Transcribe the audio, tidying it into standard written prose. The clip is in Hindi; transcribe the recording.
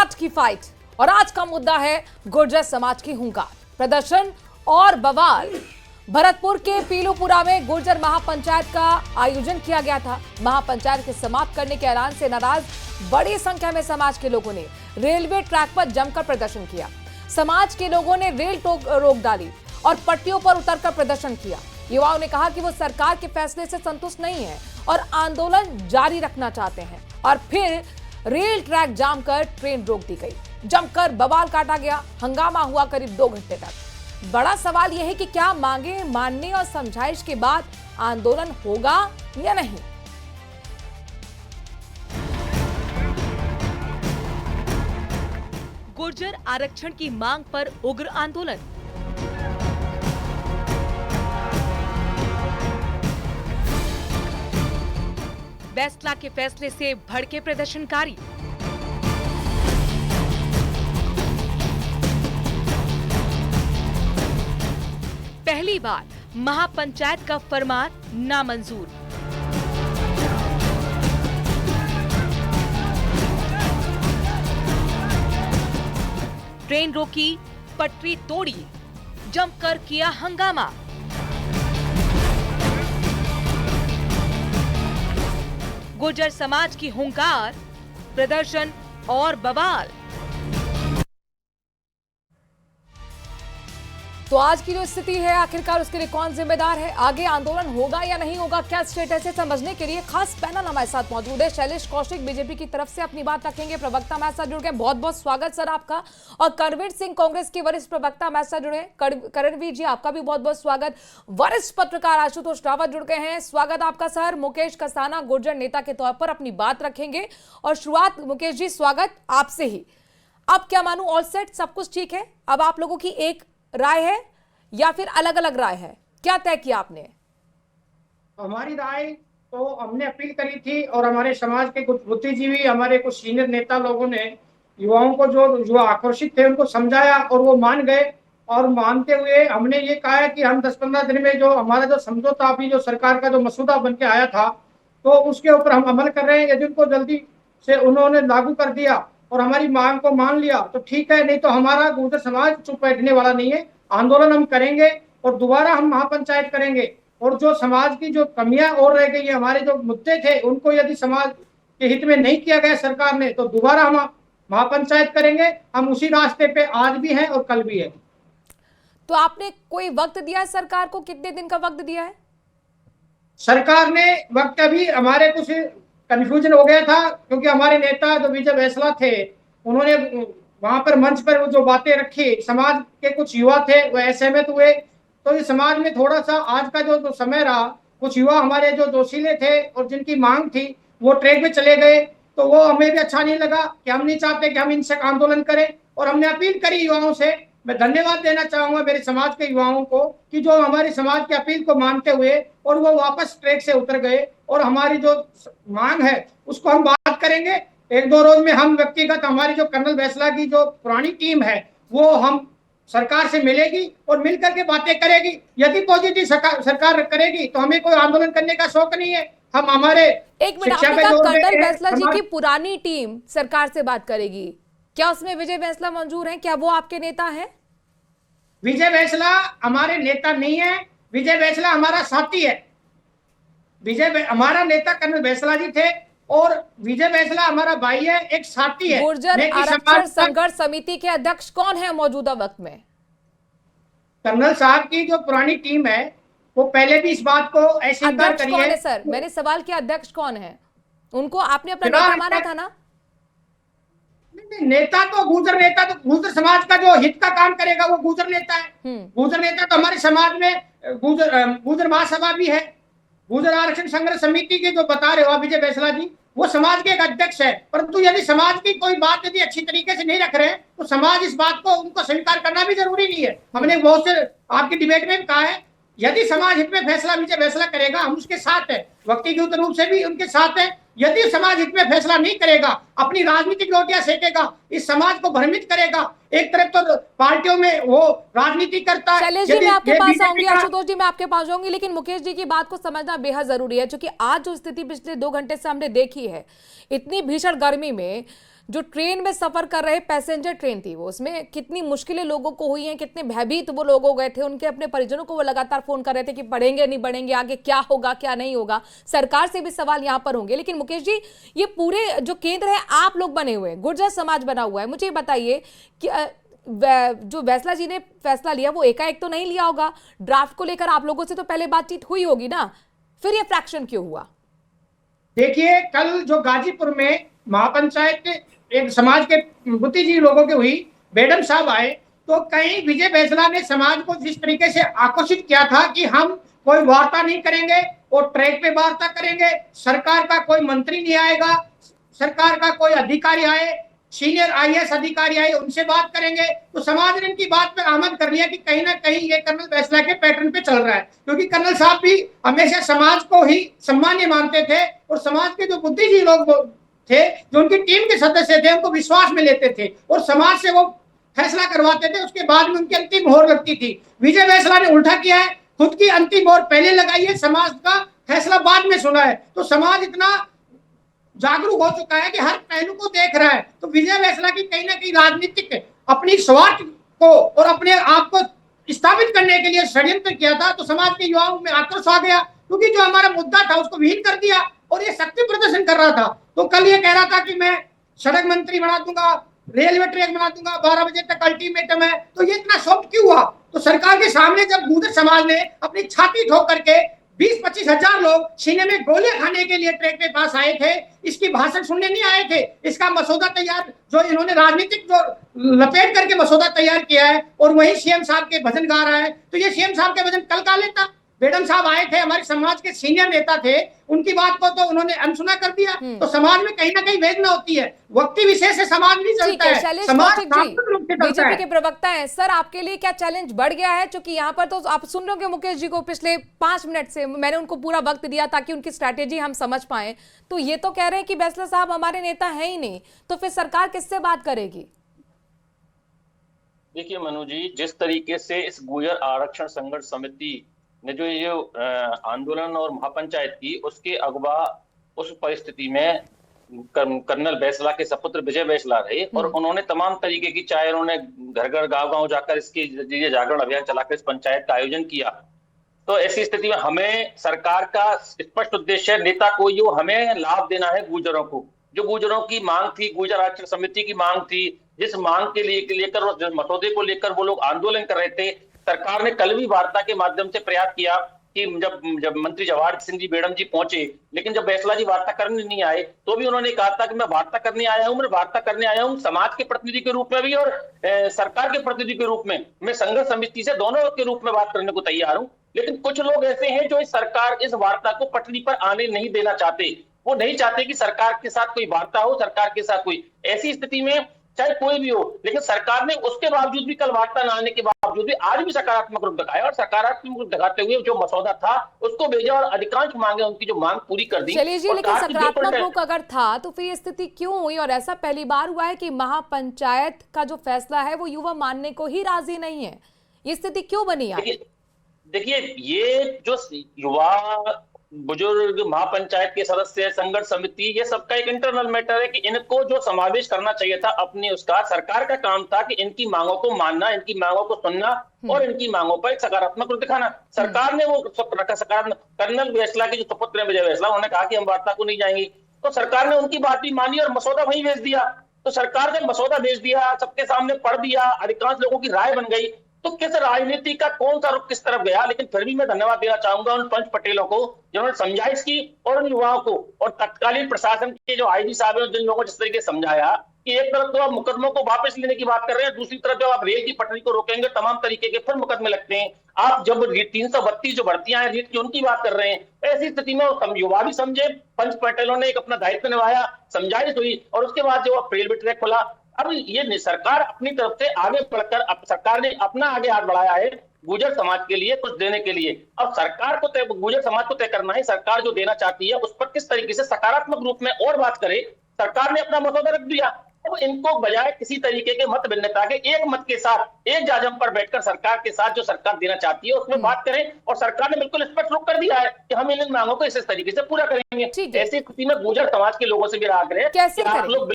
आज की फाइट और आज का मुद्दा है गुर्जर समाज की हुंकार, प्रदर्शन और बवाल। भरतपुर के पीलूपुरा में गुर्जर महापंचायत का आयोजन किया गया था। महापंचायत के समाप्त करने के ऐलान से नाराज बड़ी संख्या में समाज के लोगों ने रेलवे ट्रैक पर जमकर प्रदर्शन किया। समाज के लोगों ने रेल रोक डाली और पटरियों पर उतरकर प्रदर्शन किया। युवाओं ने कहा कि वो सरकार के फैसले से संतुष्ट नहीं है और आंदोलन जारी रखना चाहते हैं। और फिर रेल ट्रैक जाम कर ट्रेन रोक दी गई, जमकर बवाल काटा गया, हंगामा हुआ करीब 2 घंटे तक। बड़ा सवाल यह है कि क्या मांगे मानने और समझाइश के बाद आंदोलन होगा या नहीं। गुर्जर आरक्षण की मांग पर उग्र आंदोलन। फैसला के फैसले से भड़के प्रदर्शनकारी। पहली बार महापंचायत का फरमान नामंजूर। ट्रेन रोकी, पटरी तोड़ी, जमकर किया हंगामा। गुर्जर समाज की हुंकार, प्रदर्शन और बवाल। तो आज की जो स्थिति है आखिरकार उसके लिए कौन जिम्मेदार है, आगे आंदोलन होगा या नहीं होगा, क्या स्टेटस है, समझने के लिए खास पैनल हमारे साथ मौजूद है। शैलेश कौशिक बीजेपी की तरफ से अपनी बात रखेंगे, प्रवक्ता हमारे साथ जुड़ गए, बहुत बहुत स्वागत सर आपका। और करणवीर सिंह कांग्रेस के वरिष्ठ प्रवक्ता हमारे साथ जुड़े, करणवीर जी आपका भी बहुत बहुत स्वागत। वरिष्ठ पत्रकार आशुतोष रावत जुड़ गए हैं, स्वागत आपका सर। मुकेश कसाना गुर्जर नेता के तौर पर अपनी बात रखेंगे और शुरुआत मुकेश जी स्वागत आपसे ही। अब क्या मानूं, ऑल सेट, सब कुछ ठीक है, अब आप लोगों की एक राय है या फिर अलग अलग राय है, क्या तय किया आपने? हमारी राय तो हमने अपील करी थी और हमारे समाज के कुछ बुद्धिजीवी, हमारे कुछ सीनियर नेता लोगों ने युवाओं को जो युवा आक्रोशित थे उनको समझाया और वो मान गए। और मानते हुए हमने ये कहा है कि हम 10-15 दिन में जो हमारा जो समझौता अभी जो सरकार का जो मसूदा बन के आया था तो उसके ऊपर हम अमल कर रहे हैं। यदि उनको जल्दी से उन्होंने लागू कर दिया और हमारी मांग को मान लिया तो ठीक है, नहीं तो हमारा गुर्जर समाज चुप बैठने वाला नहीं है। आंदोलन हम करेंगे और दोबारा हम महापंचायत करेंगे। और जो समाज की जो कमियां और रह गई है, हमारे जो मुद्दे थे उनको यदि समाज के हित में नहीं किया गया सरकार ने तो दोबारा हम महापंचायत करेंगे। हम उसी रास्ते पे आज भी हैं और कल भी है। तो आपने कोई वक्त दिया है सरकार को, कितने दिन का वक्त दिया है? सरकार ने वक्त, अभी हमारे कुछ कंफ्यूजन हो गया था क्योंकि हमारे नेता जो विजय वैसला थे उन्होंने वहां पर मंच पर वो जो बातें रखी, समाज के कुछ युवा थे वो असहमत हुए। तो इस समाज में थोड़ा सा आज का जो समय रहा, कुछ युवा हमारे जो जोशीले थे और जिनकी मांग थी वो ट्रैक में चले गए, तो वो हमें भी अच्छा नहीं लगा कि हम नहीं चाहते कि हम इनसे आंदोलन करें। और हमने अपील करी युवाओं से। मैं धन्यवाद देना चाहूंगा मेरे समाज के युवाओं को कि जो हमारे समाज की अपील को मानते हुए और वो वापस ट्रैक से उतर गए। और हमारी जो मांग है उसको हम बात करेंगे 1-2 रोज में। हम व्यक्तिगत हमारी जो कर्नल वैसला की जो पुरानी टीम है वो हम सरकार से मिलेगी और मिलकर के बातें करेगी। यदि पॉजिटिव सरकार करेगी तो हमें कोई आंदोलन करने का शौक नहीं है। हम हमारे एक मिनट, आपने कहा कर्नल वैसला जी की पुरानी टीम सरकार से बात करेगी, क्या उसमें विजय वैसला मंजूर है? क्या वो आपके नेता हैं? विजय वैसला हमारे नेता नहीं है, विजय वैसला हमारा साथी है। हमारा नेता कर्नल वैसला जी थे और विजय वैसला हमारा भाई है, एक साथी है। गुर्जर आरक्षण संघर्ष समिति के अध्यक्ष कौन है मौजूदा वक्त में? कर्नल साहब की जो पुरानी टीम है वो पहले भी इस बात को अस्वीकार करी है। सर मैंने सवाल किया, अध्यक्ष कौन है? उनको आपने अपना नेता माना था ना? नेता तो गुर्जर समाज का जो हित का काम करेगा वो गुर्जर नेता है। गुर्जर नेता तो हमारे समाज में गुर्जर महासभा भी है। गुर्जर आरक्षण संघर्ष समिति के जो बता रहे हो विजय वैसला जी, वो समाज के एक अध्यक्ष है। परंतु यदि समाज की कोई बात यदि अच्छी तरीके से नहीं रख रहे तो समाज इस बात को उनको स्वीकार करना भी जरूरी नहीं है। हमने बहुत से आपकी डिबेट में कहा है, यदि समाज हित में फैसला विजय वैसला करेगा हम उसके साथ है, व्यक्तिगत रूप से भी उनके साथ है। यदि समाज हित में फैसला नहीं करेगा, अपनी राजनीतिक रोटियां सेकेगा, इस समाज को भ्रमित करेगा। एक तरफ तो पार्टियों में वो राजनीति करता है। शैलेश जी मैं आपके पास आऊंगी, आशुतोष जी मैं आपके पास जाऊंगी, लेकिन मुकेश जी की बात को समझना बेहद जरूरी है क्योंकि आज जो स्थिति पिछले 2 घंटे से हमने देखी है, इतनी भीषण गर्मी में जो ट्रेन में सफर कर रहे पैसेंजर ट्रेन थी वो, उसमें कितनी मुश्किलें लोगों को हुई हैं, कितने भयभीत वो लोग हो गए थे, उनके अपने परिजनों को वो लगातार फोन कर रहे थे कि बढ़ेंगे नहीं बढ़ेंगे, आगे क्या होगा क्या नहीं होगा। सरकार से भी सवाल यहाँ पर होंगे। लेकिन मुकेश जी, ये पूरे जो केंद्र है आप लोग बने हुए हैं, गुर्जर समाज बना हुआ है, मुझे ये बताइए कि जो वैसला जी ने फैसला लिया वो एकाएक तो नहीं लिया होगा, ड्राफ्ट को लेकर आप लोगों से तो पहले बातचीत हुई होगी ना, फिर ये फ्रैक्शन क्यों हुआ? देखिए, कल जो गाजीपुर में महापंचायत एक समाज के बुद्धिजीवी लोगों की हुई, मैडम साहब आए, तो कहीं विजय बैसला ने समाज को जिस तरीके से आकर्षित किया था कि हम कोई वार्ता नहीं करेंगे और ट्रैक पे वार्ता करेंगे, सरकार का कोई मंत्री नहीं आएगा, सरकार का कोई अधिकारी आए, सीनियर आईएएस अधिकारी आए, उनसे बात करेंगे, तो समाज ने इनकी बात पर आमद कर लिया कि कहीं ना कहीं ये कर्नल बैसला के पैटर्न पे चल रहा है। क्योंकि कर्नल साहब भी हमेशा समाज को ही सम्मान्य मानते थे और समाज के जो बुद्धिजीवी लोग थे, जो उनकी टीम के सदस्य थे, उनको विश्वास में लेते थे और समाज से वो फैसला करवाते थे, उसके बाद में उनकी अंतिम मोहर लगती थी। विजय बैसला ने उल्टा किया है, खुद की अंतिम मोहर पहले लगाई है, समाज का फैसला बाद में सुना है। तो समाज इतना जागरूक हो चुका है कि हर पहलू को देख रहा है। तो विजय बैसला की कहीं ना कहीं राजनीतिक अपनी स्वार्थ को और अपने आप को स्थापित करने के लिए षड्यंत्र किया था। तो समाज के युवाओं में आक्रोश आ गया, क्योंकि जो हमारा मुद्दा था उसको विहीन कर दिया और ये शक्ति प्रदर्शन कर रहा था। तो कल ये कह रहा था कि मैं सड़क मंत्री बना दूंगा, रेलवे ट्रैक बना दूंगा, 12 बजे तक अल्टीमेटम है। तो ये इतना सॉफ्ट क्यों हुआ? तो सरकार के सामने जब गुर्जर समाज ने अपनी छाती ठोक करके 20-25 हजार लोग सीने में गोलियां खाने के लिए ट्रैक के पास आए थे, इसकी भाषण सुनने नहीं आए थे। इसका मसौदा तैयार, जो इन्होंने राजनीतिक जो लपेट करके मसौदा तैयार किया है और वही सीएम साहब के भजन गा रहा है। तो ये सीएम साहब के भजन कल गा लेता। मैडम साहब आए थे, हमारे समाज के सीनियर नेता थे, उनकी बात को तो उन्होंने अनसुना कर दिया। तो समाज में कहीं ना कहीं वेदना होती है, व्यक्ति विशेष से समाज नहीं चलता है, शैलेश समाज कौशिक जी सांस्कृतिक रूप से चलता बीजेपी है। के प्रवक्ता हैं, सर आपके लिए क्या चैलेंज बढ़ गया है? क्योंकि यहाँ पर तो आप सुन रहे होंगे मुकेश जी को, पिछले 5 मिनट से मैंने उनको पूरा वक्त दिया ताकि उनकी स्ट्रैटेजी हम समझ पाए। तो ये तो कह रहे हैं कि बैसला साहब हमारे नेता है ही नहीं, तो फिर सरकार किससे बात करेगी? देखिए मनु जी, जिस तरीके से इस गुर्जर आरक्षण संघर्ष समिति ने जो ये आंदोलन और महापंचायत की, उसके अगवा उस परिस्थिति में कर्नल बैसला के सपुत्र विजय बैसला रहे और उन्होंने तमाम तरीके की, चाहे उन्होंने घर घर गांव गांव जाकर इसके लिए जागरण अभियान चलाकर इस पंचायत का आयोजन किया। तो ऐसी स्थिति में हमें सरकार का स्पष्ट उद्देश्य, नेता को जो हमें लाभ देना है गुर्जरों को, जो गुर्जरों की मांग थी, गुर्जर आरक्षण समिति की मांग थी, जिस मांग के लिए लेकर और मसौदे को लेकर वो लोग आंदोलन कर रहे थे। सरकार ने कल भी वार्ता के माध्यम से प्रयास किया कि जब मंत्री जवाहर सिंह जी मैडम जी पहुंचे, लेकिन जब बैसला जी वार्ता करने नहीं आए तो भी उन्होंने कहा था कि मैं वार्ता करने आया हूं, मैं वार्ता करने आया हूं समाज के प्रतिनिधि के रूप में भी और सरकार के प्रतिनिधि के रूप में, मैं संघर्ष समिति से दोनों के रूप में बात करने को तैयार हूं। लेकिन कुछ लोग ऐसे हैं जो इस सरकार इस वार्ता को पटरी पर आने नहीं देना चाहते। वो नहीं चाहते कि सरकार के साथ कोई वार्ता हो, सरकार के साथ कोई, ऐसी स्थिति में चाहे कोई भी हो, लेकिन सरकार ने उसके बावजूद भी, कल वार्ता न आने के बावजूद भी आज भी सकारात्मक रूप दिखाया और सकारात्मक रूप दिखाते हुए जो मसौदा था उसको भेजा और अधिकांश मांगे, उनकी जो मांग पूरी कर दी। चलिए जी, लेकिन सकारात्मक रुख अगर था तो फिर ये स्थिति क्यों हुई? और ऐसा पहली बार हुआ है कि महापंचायत का जो फैसला है वो युवा मानने को ही राजी नहीं है, ये स्थिति क्यों बनी है? देखिए, ये जो युवा बुजुर्ग महापंचायत के सदस्य, संघर्ष समिति, ये सबका एक इंटरनल मैटर है कि इनको जो समावेश करना चाहिए था अपने, उसका सरकार का काम था कि इनकी मांगों को मानना, इनकी मांगों को सुनना और इनकी मांगों पर एक सकारात्मक रूप दिखाना। सरकार ने वो सकारात्मक, कर्नल बैसला के जो सुपुत्र हैं विजय बैसला, उन्होंने कहा कि हम वार्ता को नहीं जाएंगे, तो सरकार ने उनकी बात भी मानी और मसौदा वहीं भेज दिया। तो सरकार ने मसौदा भेज दिया, सबके सामने पढ़ दिया, अधिकांश लोगों की राय बन गई। तो किस राजनीति का कौन सा रुख किस तरफ गया? लेकिन फिर भी मैं धन्यवाद देना चाहूंगा उन पंच पटेलों को जिन्होंने समझाइश की और उन युवाओं को और तत्कालीन प्रशासन के जो आईजी साहब हैं, जिन लोगों जिस तरीके से समझाया कि एक तरफ तो आप मुकदमों को वापस लेने की बात कर रहे हैं, दूसरी तरफ जब आप रेल की पटरी को रोकेंगे तमाम तरीके के फिर मुकदमे लगते हैं। आप जब 332 जो भर्तियां हैं रीट की, उनकी बात कर रहे हैं। ऐसी स्थिति में युवा भी समझे, पंच पटेलों ने एक अपना दायित्व निभाया, समझाइश हुई और उसके बाद जो रेलवे ट्रैक खुला। अब ये सरकार अपनी तरफ से आगे बढ़कर, अब सरकार ने अपना आगे हाथ बढ़ाया है गुर्जर समाज के लिए कुछ देने के लिए। अब सरकार को गुर्जर समाज को तय करना है, सरकार जो देना चाहती है उस पर किस तरीके से सकारात्मक रूप में और बात करे। सरकार ने अपना मसौदा रख दिया, अब इनको बजाय किसी तरीके के मत भिन्नता के, एक मत के साथ एक जाजम पर बैठकर सरकार के साथ जो सरकार देना चाहती है उसमें बात करें। और सरकार ने बिल्कुल स्पष्ट रूप कर दिया है कि हम इन मांगों को इस तरीके से पूरा करेंगे। ऐसी स्थिति में गुर्जर समाज के लोगों से भी आग्रह है कि आप लोग